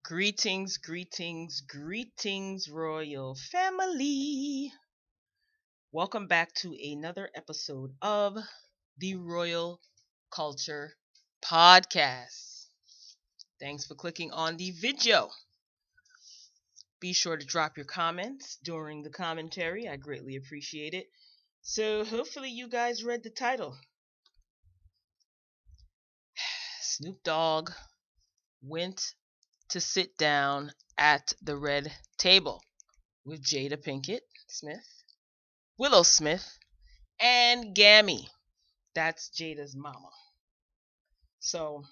Greetings, greetings, greetings, royal family. Welcome back to another episode of the Royal Culture Podcast. Thanks for clicking on the video. Be sure to drop your comments during the commentary. I greatly appreciate it. So, hopefully, you guys read the title. Snoop Dogg went to sit down at the red table with Jada Pinkett Smith, Willow Smith, and GAMMY. That's Jada's mama. So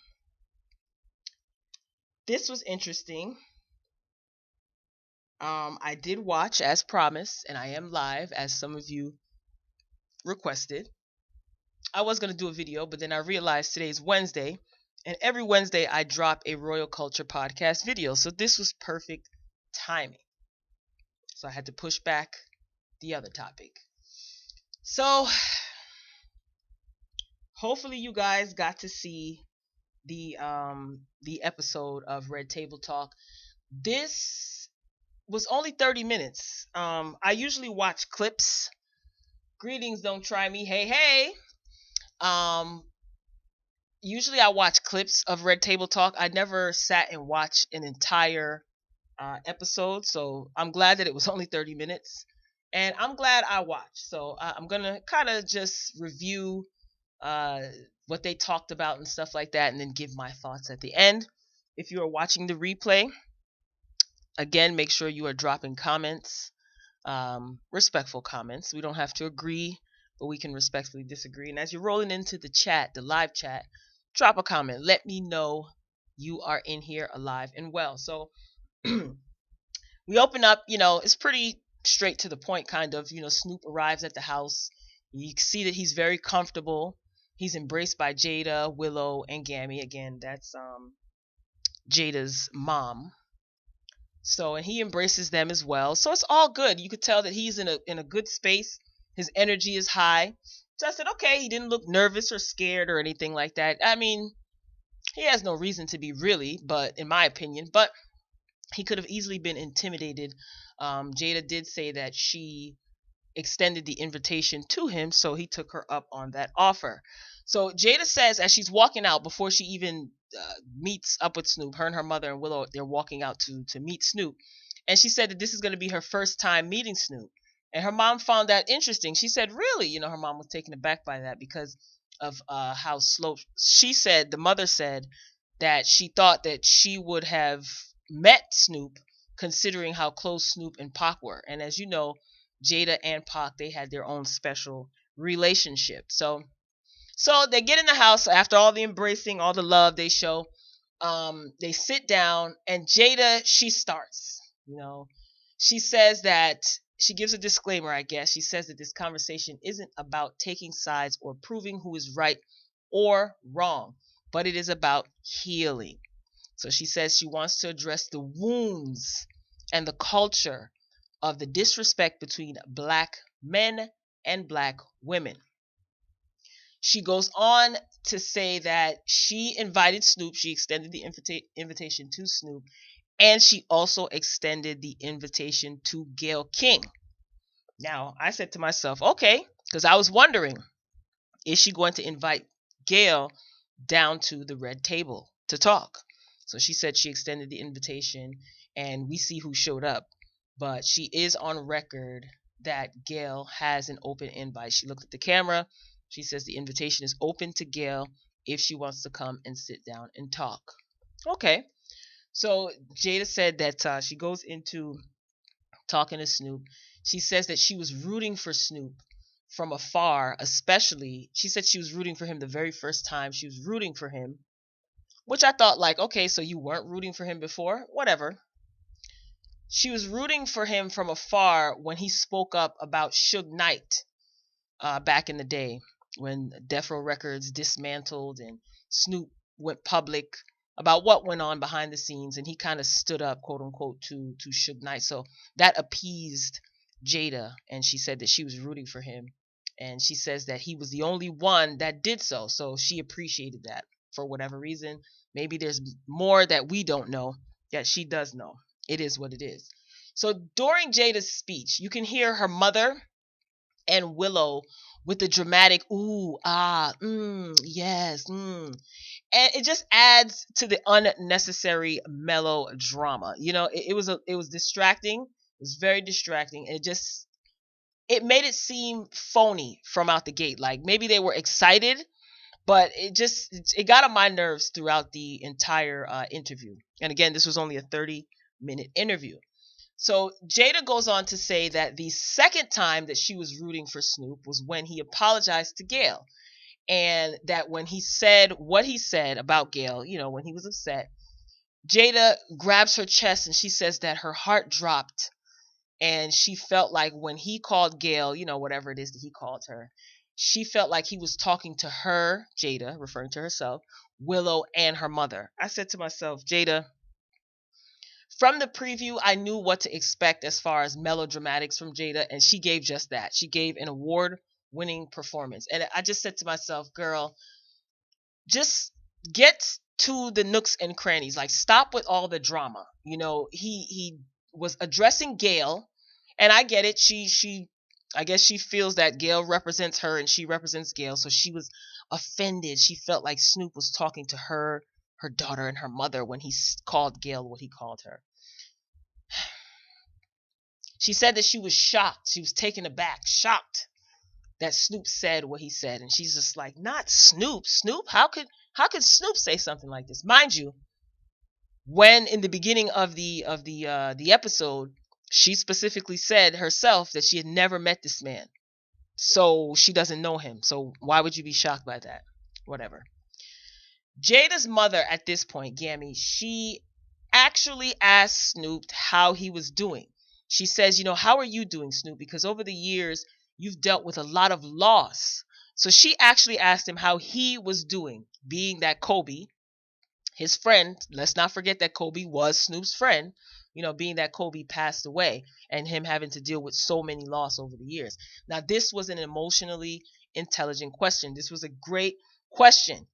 this was interesting. I did watch as promised, and I am live as some of you requested. I was going to do a video, but then I realized today's Wednesday, and every Wednesday I drop a Royal Culture Podcast video. So this was perfect timing. So I had to push back the other topic. So hopefully you guys got to see the episode of Red Table Talk. This was only 30 minutes. I usually watch clips. Greetings, don't try me. Hey, hey. Usually I watch clips of Red Table Talk. I never sat and watched an entire episode, so I'm glad that it was only 30 minutes. And I'm glad I watched. So I'm going to kind of just review what they talked about and stuff like that, and then give my thoughts at the end. If you are watching the replay, again, make sure you are dropping comments, respectful comments. We don't have to agree, but we can respectfully disagree. And as you're rolling into the chat, the live chat, drop a comment. Let me know you are in here alive and well. So we open up, it's pretty straight to the point, kind of. Snoop arrives at the house. You can see that he's very comfortable. He's embraced by Jada, Willow, and GAMMY. Again, that's Jada's mom. So, and he embraces them as well. So it's all good. You could tell that he's in a good space. His energy is high. So I said, okay, he didn't look nervous or scared or anything like that. I mean, he has no reason to be, really, but in my opinion. But he could have easily been intimidated. Jada did say that she extended the invitation to him, so he took her up on that offer. So Jada says, as she's walking out, before she even meets up with Snoop, her and her mother and Willow, they're walking out to meet Snoop, and she said that this is going to be her first time meeting Snoop. And her mom found that interesting. She said, really? Her mom was taken aback by that because of how slow. She said, the mother said, that she thought that she would have met Snoop, considering how close Snoop and Pac were. And as you know, Jada and Pac, they had their own special relationship. So they get in the house after all the embracing, all the love they show. They sit down, and Jada, she starts. She says that she gives a disclaimer, I guess. She says that this conversation isn't about taking sides or proving who is right or wrong, but it is about healing. So she says she wants to address the wounds and the culture of the disrespect between black men and black women. She goes on to say that she invited Snoop. She extended the invitation to Snoop, and she also extended the invitation to Gayle King. Now, I said to myself, okay, because I was wondering, is she going to invite Gayle down to the red table to talk? So she said she extended the invitation, and we see who showed up. But she is on record that Gayle has an open invite. She looked at the camera. She says the invitation is open to Gayle if she wants to come and sit down and talk. Okay. So Jada said that she goes into talking to Snoop. She says that she was rooting for Snoop from afar, especially. She said she was rooting for him the very first time she was rooting for him, which I thought, like, okay, so you weren't rooting for him before? Whatever. She was rooting for him from afar when he spoke up about Suge Knight back in the day when Death Row Records dismantled and Snoop went public about what went on behind the scenes, and he kind of stood up, quote unquote, to Suge Knight. So that appeased Jada, and she said that she was rooting for him, and she says that he was the only one that did so she appreciated that for whatever reason. Maybe there's more that we don't know, Yeah, she does know. It is what it is. So during Jada's speech, you can hear her mother and Willow with the dramatic ooh, ah, yes, and it just adds to the unnecessary melodrama. It was distracting. It was very distracting, and it made it seem phony from out the gate. Like maybe they were excited, but it got on my nerves throughout the entire interview. And again, this was only a 30-minute interview. So Jada goes on to say that the second time that she was rooting for Snoop was when he apologized to Gayle, and that when he said what he said about Gayle, when he was upset, Jada grabs her chest and she says that her heart dropped, and she felt like when he called Gayle, whatever it is that he called her, she felt like he was talking to her, Jada, referring to herself, Willow, and her mother. I said to myself, Jada, from the preview, I knew what to expect as far as melodramatics from Jada, and she gave just that. She gave an award-winning performance. And I just said to myself, girl, just get to the nooks and crannies. Like, stop with all the drama. He was addressing Gayle, and I get it. I guess she feels that Gayle represents her and she represents Gayle, so she was offended. She felt like Snoop was talking to her daughter, and her mother when he called Gayle what he called her. She said that she was shocked. She was taken aback, shocked that Snoop said what he said, and she's just like, not Snoop. Snoop? How could Snoop say something like this? Mind you, when in the beginning of the episode, she specifically said herself that she had never met this man, so she doesn't know him. So why would you be shocked by that? Whatever. Jada's mother at this point, Gammy, she actually asked Snoop how he was doing. She says, how are you doing, Snoop? Because over the years, you've dealt with a lot of loss. So she actually asked him how he was doing, being that Kobe, his friend, let's not forget that Kobe was Snoop's friend, being that Kobe passed away and him having to deal with so many loss over the years. Now, this was an emotionally intelligent question. This was a great question,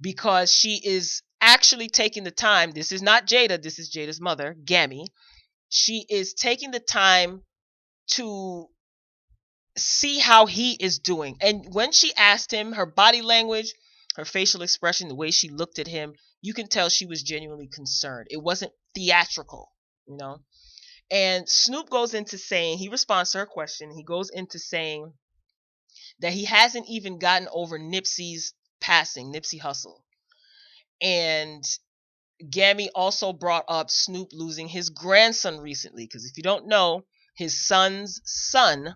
because she is actually taking the time. This is not Jada, this is Jada's mother, Gammy. She is taking the time to see how he is doing. And when she asked him, her body language, her facial expression, the way she looked at him, you can tell she was genuinely concerned. It wasn't theatrical, you know? And Snoop goes into saying, he responds to her question, he goes into saying that he hasn't even gotten over Nipsey's passing, Nipsey Hussle. And Gammy also brought up Snoop losing his grandson recently, because if you don't know, his son's son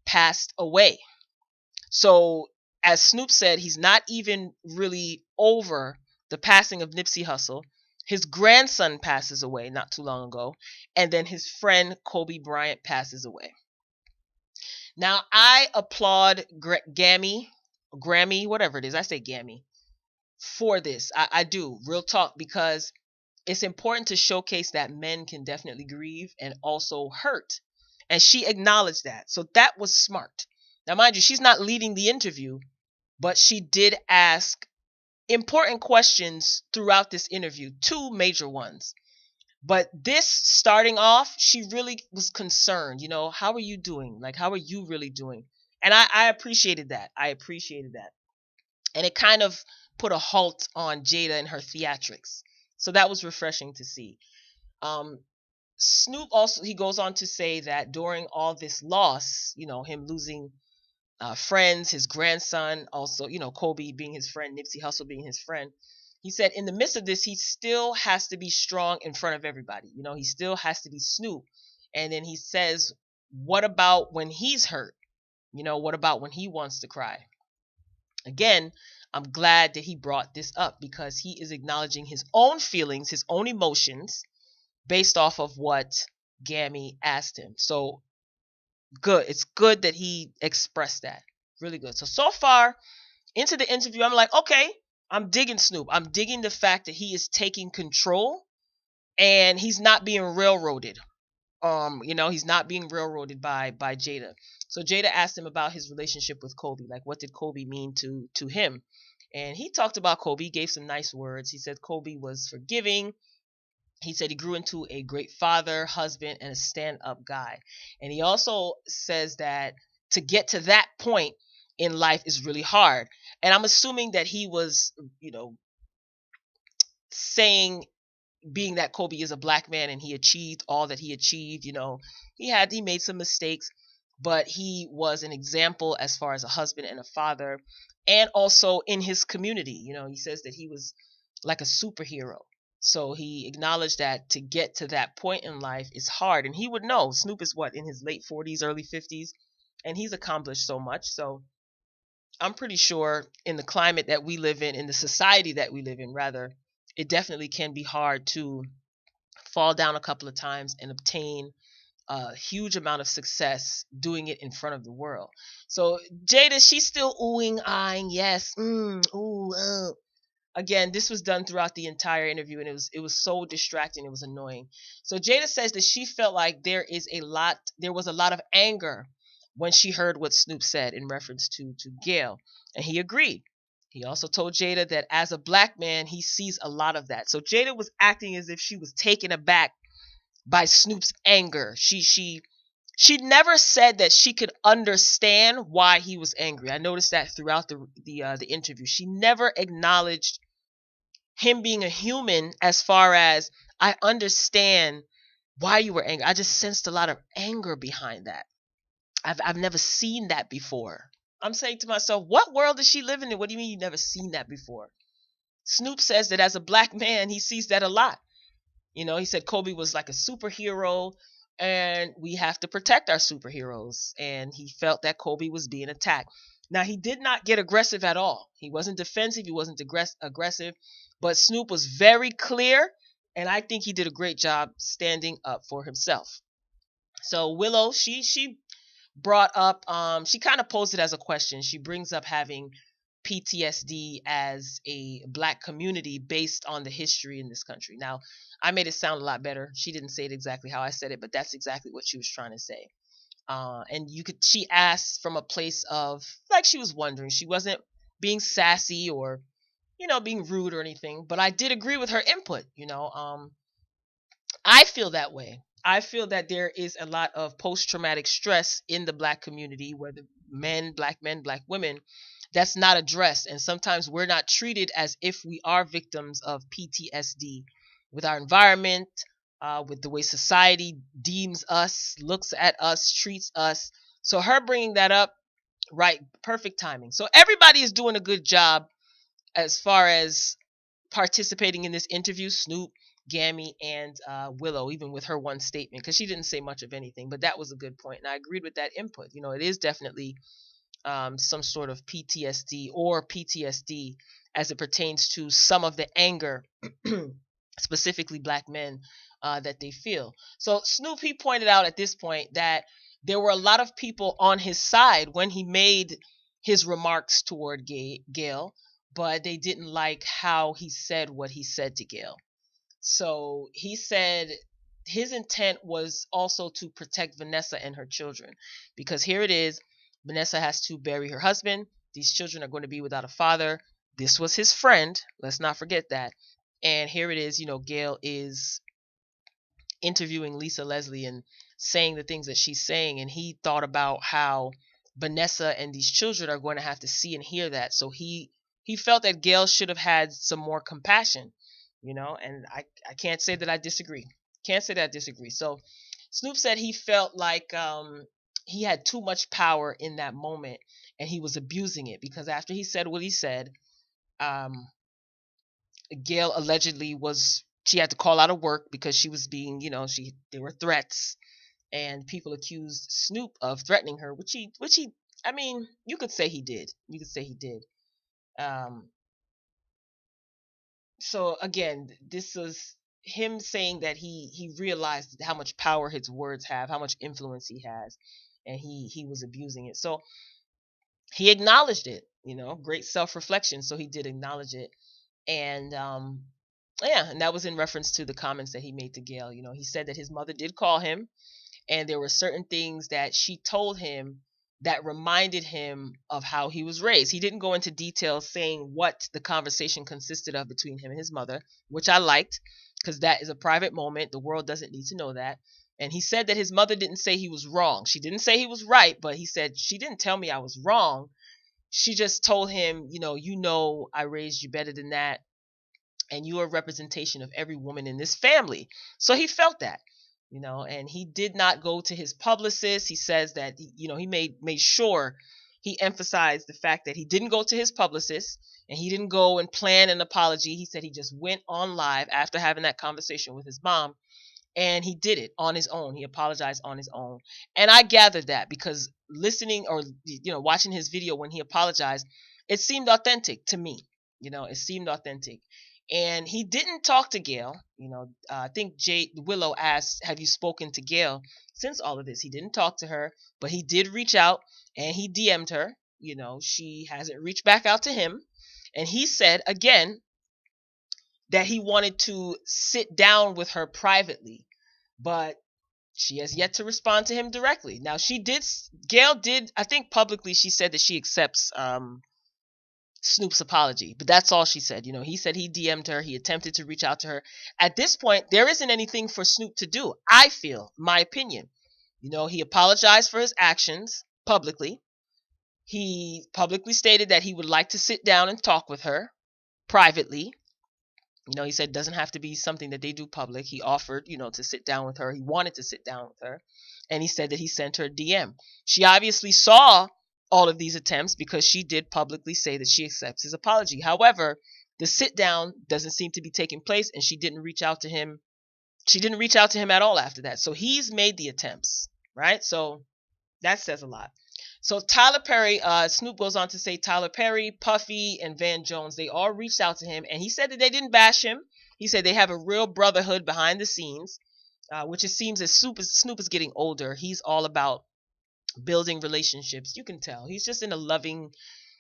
passed away. So, as Snoop said, he's not even really over the passing of Nipsey Hussle. His grandson passes away not too long ago, and then his friend Kobe Bryant passes away. Now, I applaud Grammy, whatever it is, I say Gammy, for this. I do, real talk, because it's important to showcase that men can definitely grieve and also hurt. And she acknowledged that. So that was smart. Now, mind you, she's not leading the interview, but she did ask important questions throughout this interview, two major ones. But this starting off, she really was concerned. How are you doing? Like, how are you really doing? And I appreciated that. I appreciated that. And it kind of put a halt on Jada and her theatrics. So that was refreshing to see. Um, Snoop also, he goes on to say that during all this loss, him losing friends, his grandson, also, Kobe being his friend, Nipsey Hussle being his friend, he said in the midst of this, he still has to be strong in front of everybody. He still has to be Snoop. And then he says, what about when he's hurt? What about when he wants to cry? Again, I'm glad that he brought this up, because he is acknowledging his own feelings, his own emotions, based off of what Gammy asked him. So good. It's good that he expressed that. Really good. So far into the interview, I'm like, okay, I'm digging Snoop. I'm digging the fact that he is taking control and he's not being railroaded. He's not being railroaded by Jada. So Jada asked him about his relationship with Kobe. Like, what did Kobe mean to him? And he talked about Kobe, gave some nice words. He said Kobe was forgiving. He said he grew into a great father, husband, and a stand-up guy. And he also says that to get to that point in life is really hard. And I'm assuming that he was, you know, saying, being that Kobe is a black man and he achieved all that he achieved, he made some mistakes, but he was an example as far as a husband and a father, and also in his community. He says that he was like a superhero. So he acknowledged that to get to that point in life is hard, and he would know. Snoop is what, in his late 40s, early 50s, and he's accomplished so much. So I'm pretty sure in the climate that we live in the society that we live in, rather, it definitely can be hard to fall down a couple of times and obtain a huge amount of success doing it in front of the world. So Jada, she's still oohing, eyeing, yes, ooh, again, this was done throughout the entire interview, and it was so distracting, it was annoying. So Jada says that she felt like there was a lot of anger when she heard what Snoop said in reference to Gayle, and he agreed. He also told Jada that as a black man, he sees a lot of that. So Jada was acting as if she was taken aback by Snoop's anger. She never said that she could understand why he was angry. I noticed that throughout the interview. She never acknowledged him being a human, as far as, I understand why you were angry. I just sensed a lot of anger behind that. I've never seen that before. I'm saying to myself, what world does she live in? What do you mean you've never seen that before? Snoop says that as a black man, he sees that a lot. He said Kobe was like a superhero, and we have to protect our superheroes. And he felt that Kobe was being attacked. Now, he did not get aggressive at all. He wasn't defensive. He wasn't aggressive. But Snoop was very clear, and I think he did a great job standing up for himself. So Willow, she brought up, she kind of posed it as a question. She brings up having PTSD as a black community based on the history in this country. Now, I made it sound a lot better. She didn't say it exactly how I said it, but that's exactly what she was trying to say. And she asked from a place of, like, she was wondering. She wasn't being sassy or, being rude or anything, but I did agree with her input. I feel that way. I feel that there is a lot of post traumatic stress in the black community, whether men, black women, that's not addressed. And sometimes we're not treated as if we are victims of PTSD with our environment, with the way society deems us, looks at us, treats us. So her bringing that up, right, perfect timing. So everybody is doing a good job as far as participating in this interview. Snoop, GAMMY, and Willow, even with her one statement, because she didn't say much of anything, but that was a good point, and I agreed with that input. It is definitely some sort of PTSD as it pertains to some of the anger, specifically black men, that they feel. So Snoop, he pointed out at this point that there were a lot of people on his side when he made his remarks toward Gayle, but they didn't like how he said what he said to Gayle. So he said his intent was also to protect Vanessa and her children, because here it is, Vanessa has to bury her husband. These children are going to be without a father. This was his friend. Let's not forget that. And here it is, Gayle is interviewing Lisa Leslie and saying the things that she's saying. And he thought about how Vanessa and these children are going to have to see and hear that. So he felt that Gayle should have had some more compassion, and I can't say that I disagree. Can't say that I disagree. So Snoop said he felt like he had too much power in that moment, and he was abusing it, because after he said what he said, um, Gayle allegedly she had to call out of work because she was being, there were threats, and people accused Snoop of threatening her, which he, I mean, you could say he did. You could say he did. Um, so again, this was him saying that he realized how much power his words have, how much influence he has, and he was abusing it. So he acknowledged it, great self-reflection. So he did acknowledge it. And yeah, and that was in reference to the comments that he made to Gayle. He said that his mother did call him, and there were certain things that she told him that reminded him of how he was raised. He didn't go into detail saying what the conversation consisted of between him and his mother, which I liked. because that is a private moment. The world doesn't need to know that. And he said that his mother didn't say he was wrong. She didn't say he was right, but he said, she didn't tell me I was wrong. She just told him, I raised you better than that, and you are a representation of every woman in this family. So he felt that, and he did not go to his publicist. He says that, he made sure he emphasized the fact that he didn't go to his publicist and he didn't go and plan an apology. He said he just went on live after having that conversation with his mom, and he did it on his own. He apologized on his own. And I gathered that because listening or watching his video when he apologized, it seemed authentic to me. It seemed authentic. And he didn't talk to Gayle. I think Willow asked, have you spoken to Gayle since all of this? He didn't talk to her, but he did reach out and he DM'd her. She hasn't reached back out to him. And he said again that he wanted to sit down with her privately, but she has yet to respond to him directly. Now, Gayle did, I think publicly, she said that she accepts Snoop's apology, but that's all she said. He said he DM'd her, he attempted to reach out to her. At this point, there isn't anything for Snoop to do, I feel, my opinion. He apologized for his actions publicly. He publicly stated that he would like to sit down and talk with her privately. He said it doesn't have to be something that they do public. He offered, to sit down with her. He wanted to sit down with her. And he said that he sent her a DM. She obviously saw all of these attempts because she did publicly say that she accepts his apology. However, the sit down doesn't seem to be taking place, and she didn't reach out to him. She didn't reach out to him at all after that. So he's made the attempts, right? So that says a lot. So Tyler Perry, Snoop goes on to say Tyler Perry, Puffy, and Van Jones, they all reached out to him, and he said that they didn't bash him. He said they have a real brotherhood behind the scenes, which it seems as Snoop is getting older. He's all about building relationships. You can tell. He's just in a loving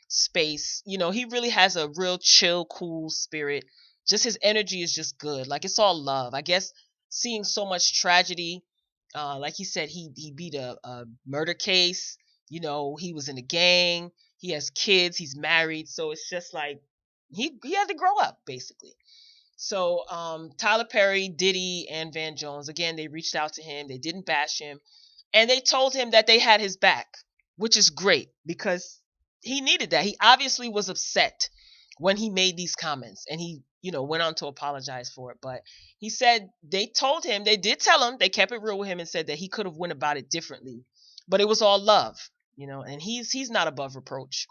space. He really has a real chill, cool spirit. Just his energy is just good. Like, it's all love. I guess seeing so much tragedy, like he said, he beat a murder case. He was in a gang. He has kids. He's married. So it's just like he had to grow up, basically. So Tyler Perry, Diddy, and Van Jones, again, they reached out to him. They didn't bash him. And they told him that they had his back, which is great because he needed that. He obviously was upset when he made these comments, and he, went on to apologize for it. But he said they told him, they did tell him, they kept it real with him and said that he could have went about it differently. But it was all love, and he's not above reproach.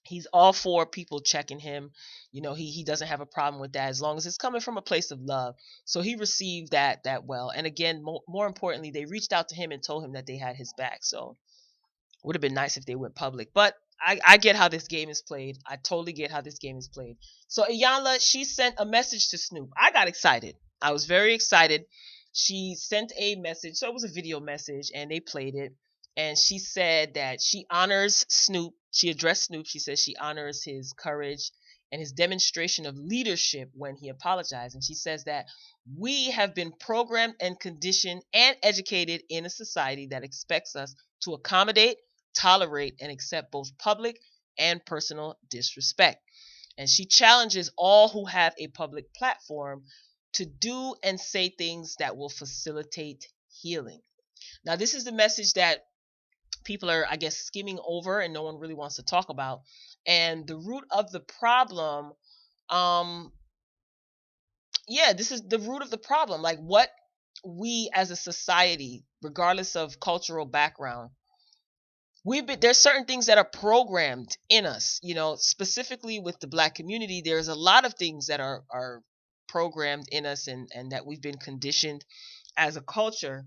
He's all for people checking him. He doesn't have a problem with that as long as it's coming from a place of love. So he received that well. And again, more importantly, they reached out to him and told him that they had his back. So it would have been nice if they went public. But I get how this game is played. I totally get how this game is played. So Iyanla, she sent a message to Snoop. I got excited. I was very excited. She sent a message. So it was a video message, and they played it. And she said that she honors Snoop. She addressed Snoop. She says she honors his courage and his demonstration of leadership when he apologized. And she says that we have been programmed and conditioned and educated in a society that expects us to accommodate, tolerate, and accept both public and personal disrespect. And she challenges all who have a public platform to do and say things that will facilitate healing. Now, this is the message that people are, I guess, skimming over and no one really wants to talk about. And the root of the problem, this is the root of the problem. Like, what we as a society, regardless of cultural background, there's certain things that are programmed in us, specifically with the Black community. There's a lot of things that are programmed in us and that we've been conditioned as a culture,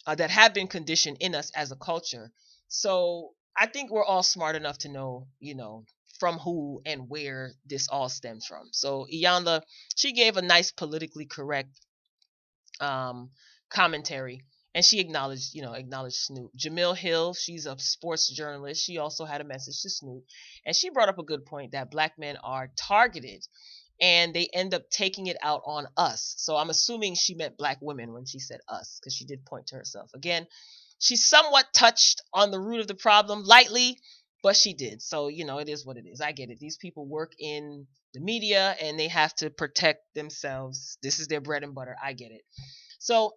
that have been conditioned in us as a culture. So I think we're all smart enough to know, from who and where this all stems from. So Iyanla, she gave a nice politically correct commentary, and she acknowledged Snoop. Jamil Hill, she's a sports journalist. She also had a message to Snoop, and she brought up a good point that Black men are targeted and they end up taking it out on us. So I'm assuming she meant Black women when she said us, because she did point to herself. Again, she somewhat touched on the root of the problem lightly, but she did. So, it is what it is. I get it. These people work in the media and they have to protect themselves. This is their bread and butter. I get it. So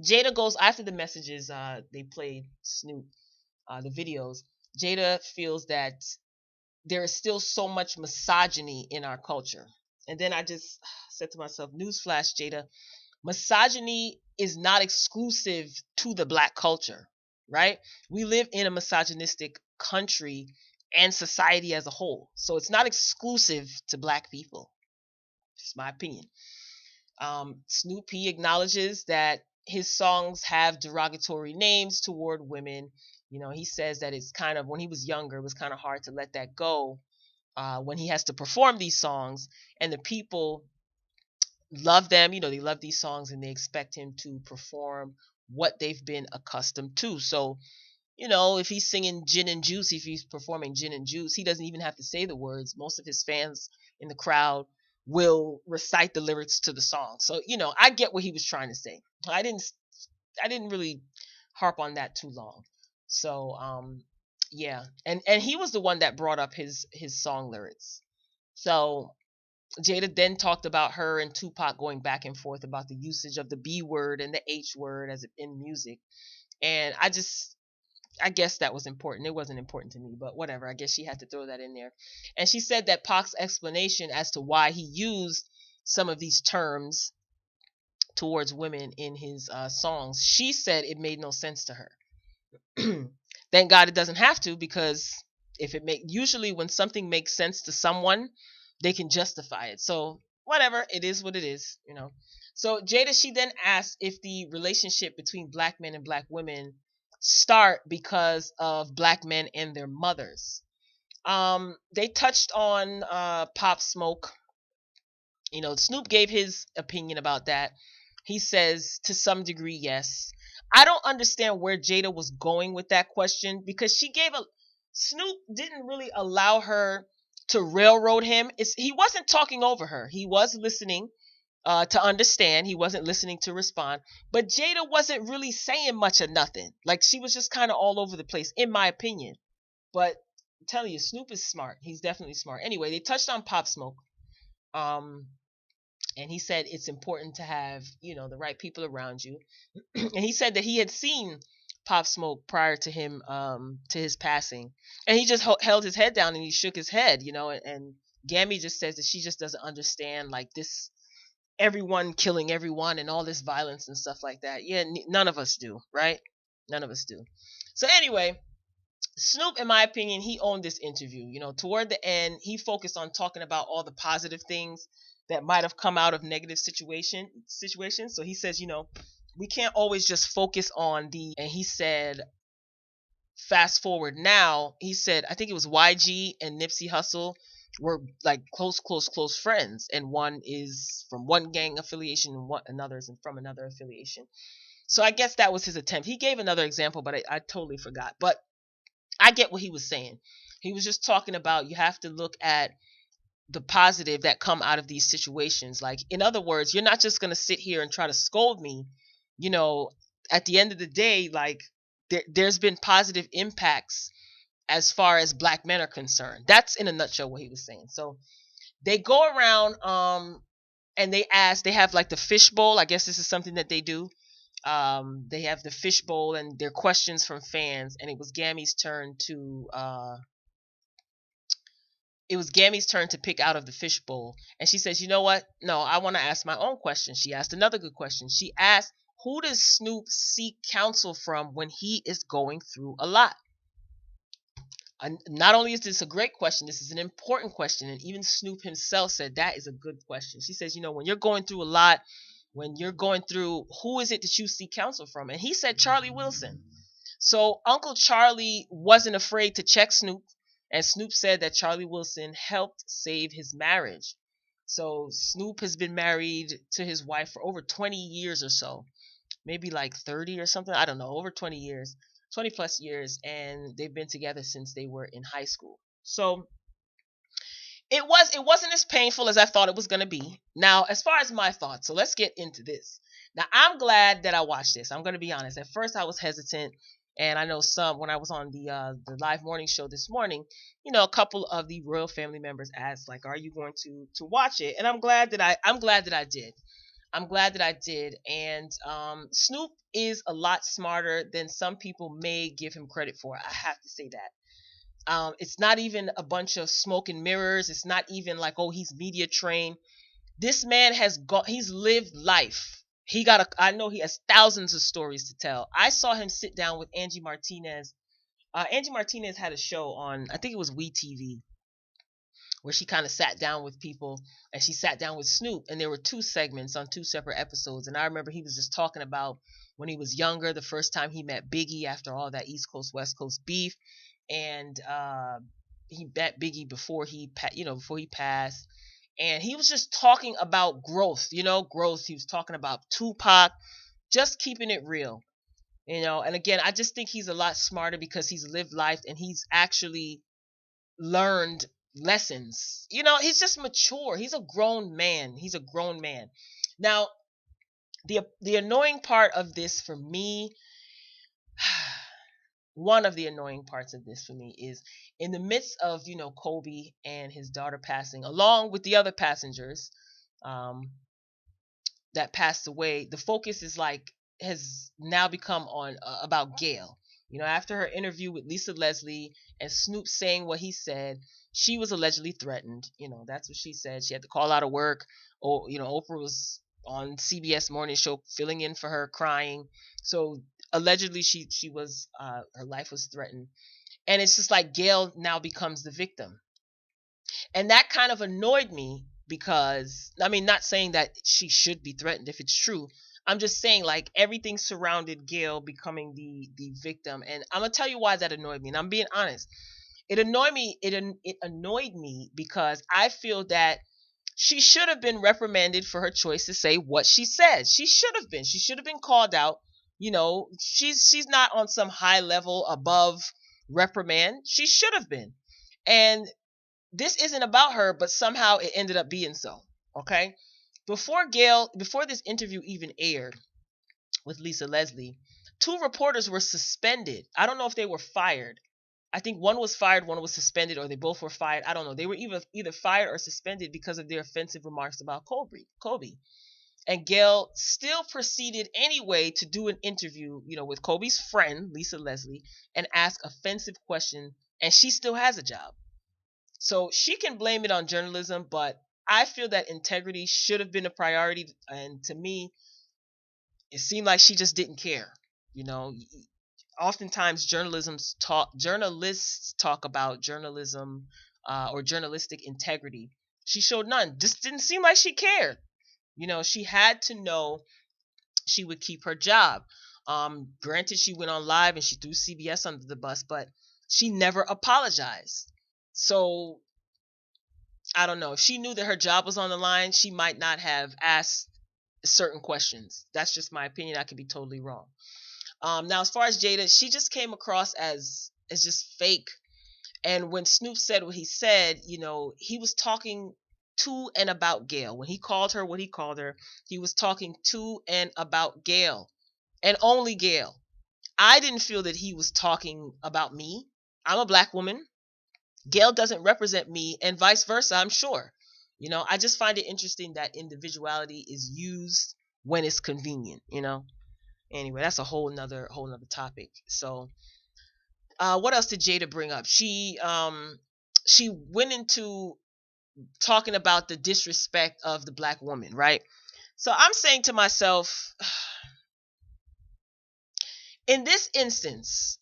Jada goes after the messages. They played Snoop, the videos. Jada feels that there is still so much misogyny in our culture. And then I just said to myself, newsflash, Jada, misogyny is not exclusive to the black culture, right? We live in a misogynistic country and society as a whole. So it's not exclusive to black people. Just my opinion. Snoop, he acknowledges that his songs have derogatory names toward women. He says that it's kind of, when he was younger, it was kind of hard to let that go when he has to perform these songs, and the people love them. They love these songs and they expect him to perform what they've been accustomed to. So, if he's singing gin and juice, if he's performing gin and juice, he doesn't even have to say the words. Most of his fans in the crowd will recite the lyrics to the song. So, I get what he was trying to say. I didn't really harp on that too long. So, yeah. And he was the one that brought up his song lyrics. So, Jada then talked about her and Tupac going back and forth about the usage of the B word and the H word as in music. And I guess that was important. It wasn't important to me, but whatever. I guess she had to throw that in there. And she said that Pac's explanation as to why he used some of these terms towards women in his songs, she said it made no sense to her. Thank God it doesn't have to, because usually when something makes sense to someone, they can justify it. So whatever, it is what it is. So Jada, she then asked if the relationship between black men and black women start because of black men and their mothers. They touched on Pop Smoke. Snoop gave his opinion about that. He says to some degree, yes. I don't understand where Jada was going with that question, because Snoop didn't really allow her to railroad him. He wasn't talking over her. He was listening to understand. He wasn't listening to respond. But Jada wasn't really saying much of nothing. Like, she was just kind of all over the place, in my opinion. But I'm telling you, Snoop is smart. He's definitely smart. Anyway, they touched on Pop Smoke. And he said it's important to have, the right people around you. And he said that he had seen Pop Smoke prior to him, to his passing. And he just held his head down and he shook his head, and Gammy just says that she just doesn't understand, like, this, everyone killing everyone and all this violence and stuff like that. Yeah, none of us do, right? None of us do. So anyway, Snoop, in my opinion, he owned this interview. Toward the end, he focused on talking about all the positive things that might have come out of negative situations. So he says, we can't always just focus on and he said, fast forward now, he said, I think it was YG and Nipsey Hussle were like close friends, and one is from one gang affiliation and another is from another affiliation. So I guess that was his attempt. He gave another example, but I totally forgot. But I get what he was saying. He was just talking about, you have to look at the positive that come out of these situations. Like, in other words, you're not just going to sit here and try to scold me. At the end of the day, like, there's been positive impacts as far as black men are concerned. That's in a nutshell what he was saying. So they go around, and they have like the fishbowl. I guess this is something that they do. They have the fishbowl and their questions from fans, and it was Gammy's turn to pick out of the fishbowl. And she says, you know what? No, I want to ask my own question. She asked another good question. She asked, who does Snoop seek counsel from when he is going through a lot? And not only is this a great question, this is an important question. And even Snoop himself said that is a good question. She says, when you're going through a lot, who is it that you seek counsel from? And he said Charlie Wilson. So Uncle Charlie wasn't afraid to check Snoop. And Snoop said that Charlie Wilson helped save his marriage. So Snoop has been married to his wife for over 20 years or so. Maybe like 30 or something. I don't know. Over 20 years. 20 plus years. And they've been together since they were in high school. So it wasn't as painful as I thought it was going to be. Now, as far as my thoughts, so let's get into this. Now, I'm glad that I watched this. I'm going to be honest. At first, I was hesitant. And I know some when I was on the live morning show this morning, you know, a couple of the royal family members asked like, "Are you going to watch it?" And I'm glad that I did. I'm glad that I did. And Snoop is a lot smarter than some people may give him credit for. I have to say that. It's not even a bunch of smoke and mirrors. It's not even like, oh, he's media trained. This man has got, he's lived life. I know he has thousands of stories to tell. I saw him sit down with Angie Martinez. Angie Martinez had a show on, I think it was WeTV, where she kind of sat down with people, and she sat down with Snoop, and there were two segments on two separate episodes. And I remember he was just talking about when he was younger, the first time he met Biggie after all that East Coast West Coast beef, and he met Biggie before before he passed, and he was just talking about growth, growth. He was talking about Tupac, just keeping it real, and again, I just think he's a lot smarter because he's lived life and he's actually learned lessons. He's just mature. He's a grown man. He's a grown man. Now, the annoying part of this for me, one of the annoying parts of this for me is in the midst of, Kobe and his daughter passing, along with the other passengers um, that passed away, the focus is like has now become on about Gayle. After her interview with Lisa Leslie and Snoop saying what he said, she was allegedly threatened. That's what she said. She had to call out of work. Or, Oprah was on CBS morning show filling in for her, crying. So allegedly she was her life was threatened. And it's just like Gayle now becomes the victim. And that kind of annoyed me because, I mean, not saying that she should be threatened if it's true. I'm just saying like everything surrounded Gayle becoming the victim. And I'm going to tell you why that annoyed me. And I'm being honest. It annoyed me. It annoyed me because I feel that she should have been reprimanded for her choice to say what she said. She should have been. She should have been called out. She's not on some high level above reprimand. She should have been. And this isn't about her, but somehow it ended up being so. Okay. Before this interview even aired with Lisa Leslie, two reporters were suspended. I don't know if they were fired. I think one was fired, one was suspended, or they both were fired. I don't know. They were either fired or suspended because of their offensive remarks about Kobe. And Gayle still proceeded anyway to do an interview, with Kobe's friend, Lisa Leslie, and ask offensive questions, and she still has a job. So she can blame it on journalism, but I feel that integrity should have been a priority. And to me, it seemed like she just didn't care. You know, Oftentimes journalists talk about journalism or journalistic integrity. She showed none. Just didn't seem like she cared. She had to know she would keep her job. Granted, she went on live and she threw CBS under the bus, but she never apologized. So I don't know. If she knew that her job was on the line, she might not have asked certain questions. That's just my opinion. I could be totally wrong. Now, as far as Jada, she just came across as just fake. And when Snoop said what he said, he was talking to and about Gayle. When he called her what he called her, he was talking to and about Gayle, and only Gayle. I didn't feel that he was talking about me. I'm a black woman. Gayle doesn't represent me, and vice versa, I'm sure. I just find it interesting that individuality is used when it's convenient. Anyway, that's a whole nother topic. So what else did Jada bring up? She went into talking about the disrespect of the black woman, right? So I'm saying to myself, in this instance,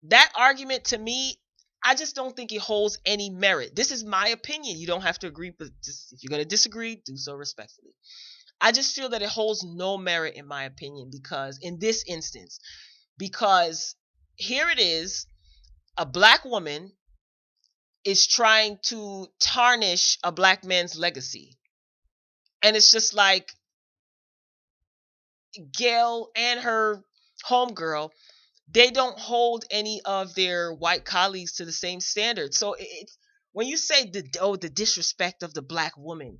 that argument to me, I just don't think it holds any merit. This is my opinion. You don't have to agree, but just, if you're going to disagree, do so respectfully. I just feel that it holds no merit in my opinion because in this instance, because here it is, a black woman is trying to tarnish a black man's legacy. And it's just like Gayle and her homegirl, they don't hold any of their white colleagues to the same standard. So when you say the disrespect of the black woman,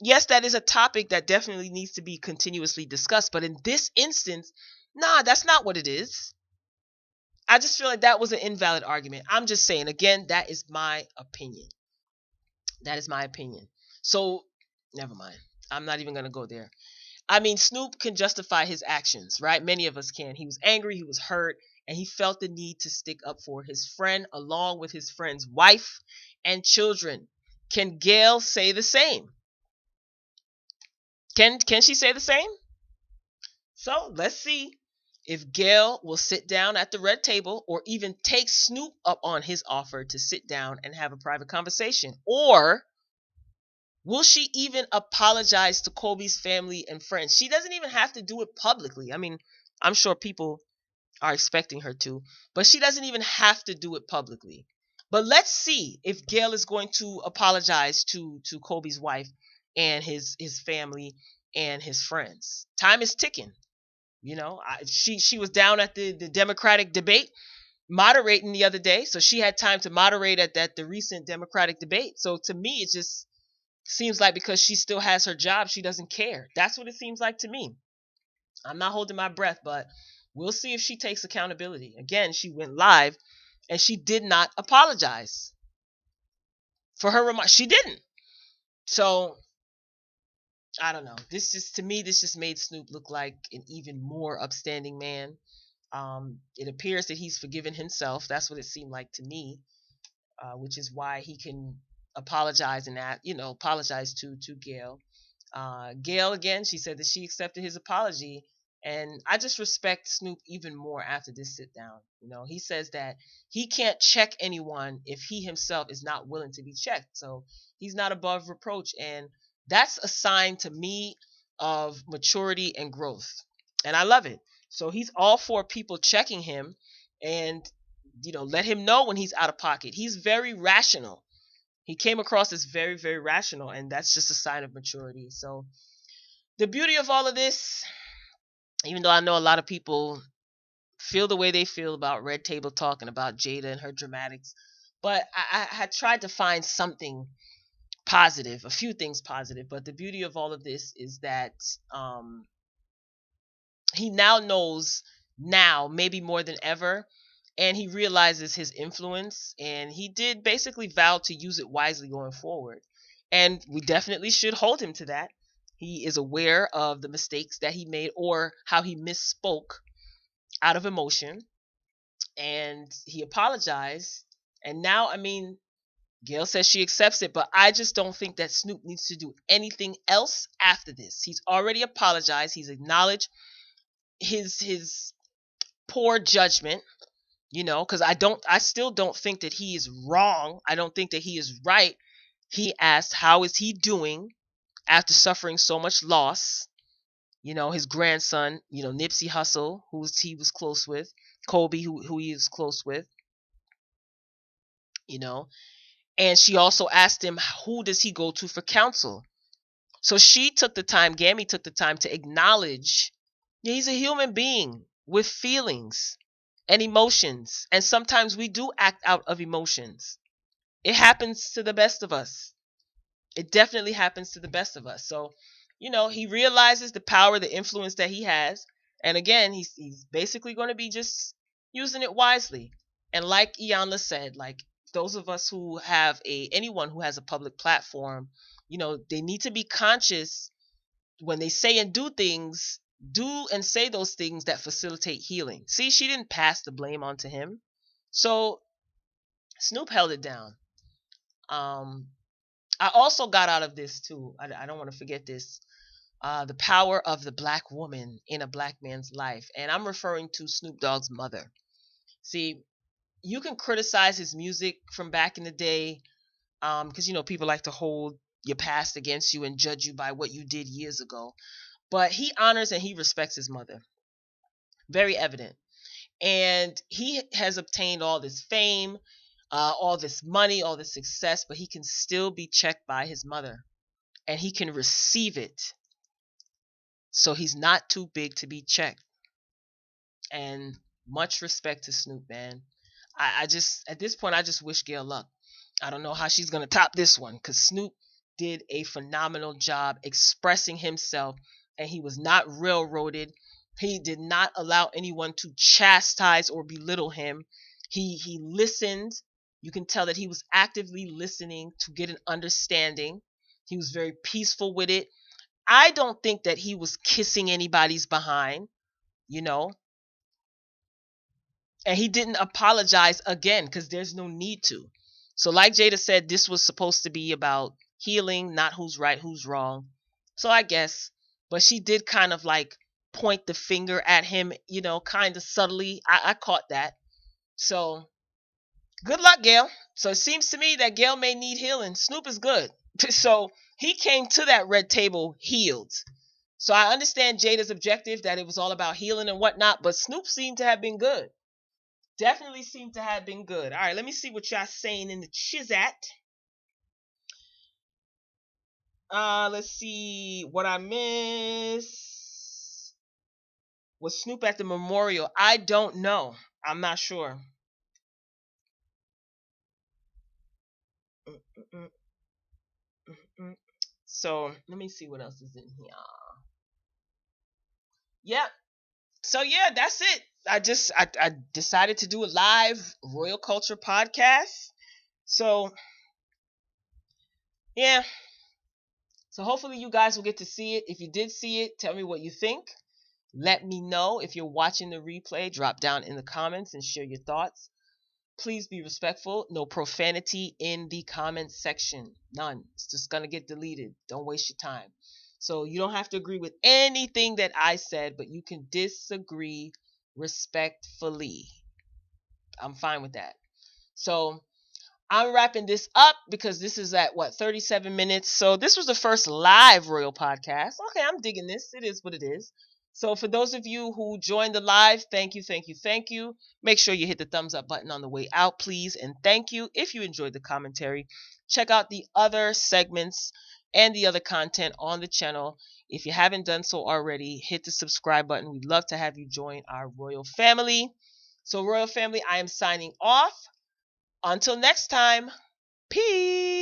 yes, that is a topic that definitely needs to be continuously discussed. But in this instance, nah, that's not what it is. I just feel like that was an invalid argument. I'm just saying, again, that is my opinion. That is my opinion. So, never mind. I'm not even going to go there. I mean, Snoop can justify his actions, right? Many of us can. He was angry, he was hurt, and he felt the need to stick up for his friend along with his friend's wife and children. Can Gayle say the same? Can she say the same? So let's see if Gayle will sit down at the red table or even take Snoop up on his offer to sit down and have a private conversation. Or will she even apologize to Kobe's family and friends? She doesn't even have to do it publicly. I mean, I'm sure people are expecting her to, but she doesn't even have to do it publicly. But let's see if Gayle is going to apologize to Kobe's wife and his family and his friends. Time is ticking. She was down at the Democratic debate moderating the other day, so she had time to moderate at the recent Democratic debate. So to me, it just seems like because she still has her job, she doesn't care. That's what it seems like to me. I'm not holding my breath, but we'll see if she takes accountability. Again, she went live and she did not apologize for her remarks. She didn't. So I don't know. This just made Snoop look like an even more upstanding man. It appears that he's forgiven himself. That's what it seemed like to me, which is why he can apologize and that apologize to Gayle. Gayle again, she said that she accepted his apology, and I just respect Snoop even more after this sit down. He says that he can't check anyone if he himself is not willing to be checked. So he's not above reproach, and that's a sign to me of maturity and growth, and I love it. So he's all for people checking him, and let him know when he's out of pocket. He's very rational. He came across as very, very rational, and that's just a sign of maturity. So the beauty of all of this, even though I know a lot of people feel the way they feel about Red Table Talk and about Jada and her dramatics, but I had tried to find something positive, a few things positive. But the beauty of all of this is that he now knows, now maybe more than ever, and he realizes his influence, and he did basically vow to use it wisely going forward, and we definitely should hold him to that. He is aware of the mistakes that he made or how he misspoke out of emotion, and he apologized. And now, I mean, Gayle says she accepts it, but I just don't think that Snoop needs to do anything else after this. He's already apologized. He's acknowledged his poor judgment, because I still don't think that he is wrong. I don't think that he is right. He asked how is he doing after suffering so much loss. His grandson, Nipsey Hussle, he was close with, Kobe, who he was close with, you know and she also asked him, who does he go to for counsel? So she took the time, Gammy took the time to acknowledge, yeah, he's a human being with feelings and emotions, and sometimes we do act out of emotions. It happens to the best of us. It definitely happens to the best of us. So, he realizes the power, the influence that he has, and again, he's basically going to be just using it wisely. And like Iyanla said, like those of us who have anyone who has a public platform, they need to be conscious when they say and do and say those things that facilitate healing. See, she didn't pass the blame on to him. So Snoop held it down. I also got out of this too. I don't want to forget this. The power of the black woman in a black man's life. And I'm referring to Snoop Dogg's mother. See, you can criticize his music from back in the day, because people like to hold your past against you and judge you by what you did years ago. But he honors and he respects his mother. Very evident. And he has obtained all this fame, all this money, all this success, but he can still be checked by his mother, and he can receive it. So he's not too big to be checked. And much respect to Snoop, man. I just, at this point, I just wish Gayle luck. I don't know how she's going to top this one, because Snoop did a phenomenal job expressing himself, and he was not railroaded. He did not allow anyone to chastise or belittle him. He listened. You can tell that he was actively listening to get an understanding. He was very peaceful with it. I don't think that he was kissing anybody's behind, you know, and he didn't apologize again because there's no need to. So, like Jada said, this was supposed to be about healing, not who's right, who's wrong. So, I guess, but she did kind of like point the finger at him, kind of subtly. I caught that. So, good luck, Gayle. So, it seems to me that Gayle may need healing. Snoop is good. So, he came to that red table healed. So, I understand Jada's objective that it was all about healing and whatnot, but Snoop seemed to have been good. Definitely seem to have been good. All right, let me see what y'all saying in the chizat. Let's see what I miss. Was Snoop at the memorial? I don't know. I'm not sure. So let me see what else is in here. Yep. So yeah, that's it. I decided to do a live Royal Culture podcast. So yeah. So hopefully you guys will get to see it. If you did see it, tell me what you think. Let me know if you're watching the replay. Drop down in the comments and share your thoughts. Please be respectful. No profanity in the comments section. None. It's just going to get deleted. Don't waste your time. So you don't have to agree with anything that I said, but you can disagree respectfully. I'm fine with that. So I'm wrapping this up because this is at 37 minutes. So this was the first live Royal podcast. Okay, I'm digging this. It is what it is. So for those of you who joined the live, thank you, thank you, thank you. Make sure you hit the thumbs up button on the way out, please. And thank you. If you enjoyed the commentary, check out the other segments and the other content on the channel. If you haven't done so already, hit the subscribe button. We'd love to have you join our Royal family. So Royal family, I am signing off. Until next time, peace.